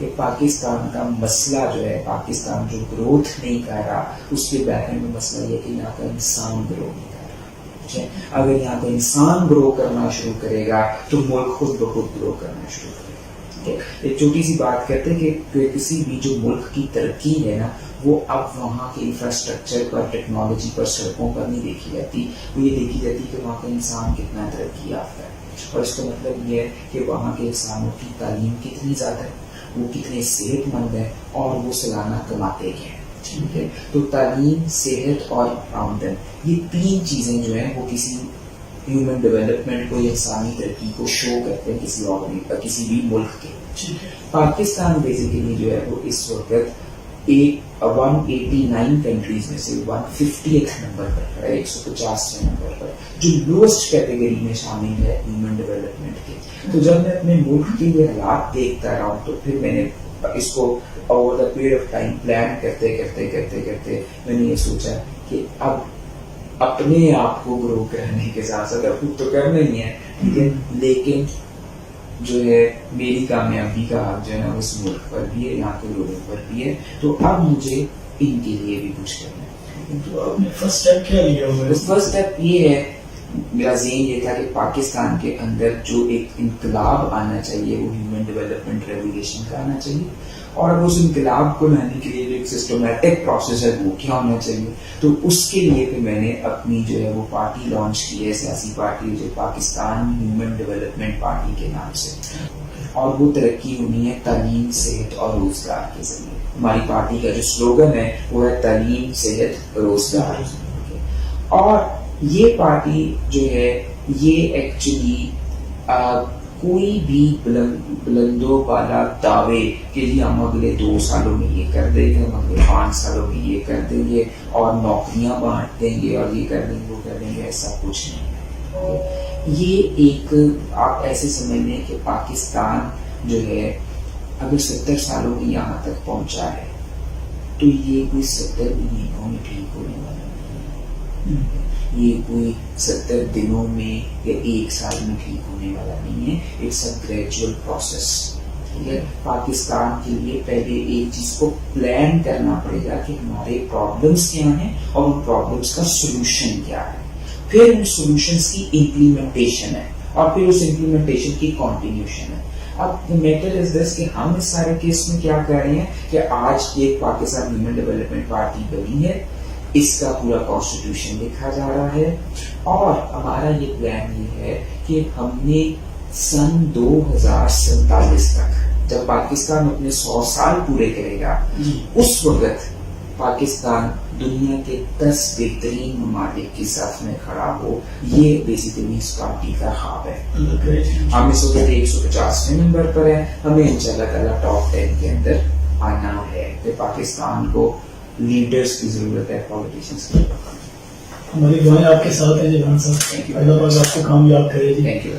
کہ پاکستان کا مسئلہ جو ہے، پاکستان جو گروتھ نہیں کر رہا، اس کے بیک اینڈ میں مسئلہ یہ کہ یہاں کا انسان گرو نہیں کر رہا. ٹھیک ہے، اگر یہاں کا انسان گرو کرنا شروع کرے گا تو ملک خود بخود گرو کرنا شروع کرے گا. ٹھیک ہے، ایک چھوٹی سی بات کہتے ہیں کہ کسی بھی جو ملک کی ترقی ہے نا، وہ اب وہاں کے انفراسٹرکچر پر، ٹیکنالوجی پر، سڑکوں پر نہیں دیکھی جاتی، وہ یہ دیکھی جاتی کہ وہاں کا انسان کتنا ترقی یافتہ ہے. اور اس کا مطلب یہ ہے کہ وہاں کے انسانوں کی تعلیم کتنی زیادہ ہے، وہ کتنے صحت مند ہیں، اور وہ سالانہ کماتے ہیں. ٹھیک ہے، تو تعلیم، صحت اور آمدن، یہ تین چیزیں جو ہیں وہ کسی ہیومن ڈیولپمنٹ کو یا انسانی ترقی کو شو کرتے ہیں کسی بھی ملک کے. پاکستان بیسیکلی جو ہے وہ اس وقت 189 کنٹریز میں سے 150th نمبر پر کھڑا ہے، 150 نمبر پر، جو لوسٹ کیٹیگری میں شامل ہے ہیومن ڈیولپمنٹ کے. تو جب میں اپنے ملک کے یہ حالات دیکھتا رہا ہوں تو پھر میں نے اس کو over the period of time plan کرتے میں نے یہ سوچا کہ اب اپنے آپ کو گرو کرنے کے ساتھ ساتھ خود تو کرنا ہی ہے، ٹھیک ہے، لیکن جو ہے میری کامیابی کا حق جو ہے نا اس ملک پر بھی ہے، یہاں کے لوگوں پر بھی ہے. تو اب مجھے ان کے لیے بھی کچھ کرنا ہے. تو آپ نے فرسٹ اسٹیپ کیا لیا ہوا ہے؟ فرسٹ اسٹیپ یہ ہے، میرا ذہن یہ تھا کہ پاکستان کے اندر جو ایک انقلاب آنا چاہیے وہ ہیومن ڈیولپمنٹ ریولیوشن کا آنا چاہیے، اور اب اس انقلاب کو لانے کے لیے جو ایک سسٹمیٹک پروسیس ہے وہ کیا ہونا چاہیے. تو اس کے لیے پھر میں نے اپنی جو ہے وہ پارٹی لانچ کی ہے، سیاسی پارٹی جو پاکستان ہیومن ڈیولپمنٹ پارٹی کے نام سے، اور وہ ترقی ہونی ہے تعلیم، صحت اور روزگار کے ذریعے. ہماری پارٹی کا جو سلوگن ہے وہ ہے تعلیم، صحت، روزگار. اور یہ پارٹی جو ہے یہ ایکچولی کوئی بھی بلندوں والا دعوے کہ جی ہم اگلے 2 سالوں میں یہ کر دیں گے، ہم اگلے 5 سالوں میں یہ کر دیں گے، اور نوکریاں بانٹ دیں گے، اور یہ کر دیں گے، وہ کر دیں گے، ایسا کچھ نہیں ہے. یہ ایک آپ ایسے سمجھ لیں کہ پاکستان جو ہے اگر 70 سالوں میں یہاں تک پہنچا ہے تو یہ کوئی 70 مہینوں میں ٹھیک ہونے والا نہیں ہے، یہ کوئی 70 دنوں میں یا 1 سال میں ٹھیک ہونے والا نہیں ہے. It's a gradual process. ٹھیک ہے، پاکستان کے لیے پہلے ایک چیز کو پلان کرنا پڑے گا کہ ہمارے پرابلمس کیا ہیں اور ان پرابلمس کا سولوشن کیا ہے، پھر ان سولوشنس کی امپلیمنٹیشن ہے، اور پھر اس امپلیمنٹیشن کی کنٹینیوشن ہے. اب میٹر از دس کہ ہم اس سارے کیس میں کیا کر رہے ہیں کہ آج ایک پاکستان ہیومن ڈیولپمنٹ پارٹی بنی ہے، اس کا پورا کانسٹیٹیوشن لکھا جا رہا ہے، اور ہمارا یہ پلان یہ ہے کہ ہم نے سن 2047 تک جب پاکستان اپنے 100 سال پورے کرے گا اس وقت پاکستان دنیا کے 10 بہترین ممالک کی صف میں کھڑا ہو. یہ بیسیکلی اس پارٹی کا خواب ہے. ہم اس وقت 150 نمبر پر ہیں، ہمیں انشاءاللہ تعالیٰ ٹاپ 10 کے اندر آنا ہے. کہ پاکستان کو لیڈرز کی ضرورت ہے، پولیٹیشنز کی. ہماری دعائیں آپ کے ساتھ ہیں جی خان صاحب، اللہ پاک آپ کو کامیاب کرے جی. Thank you.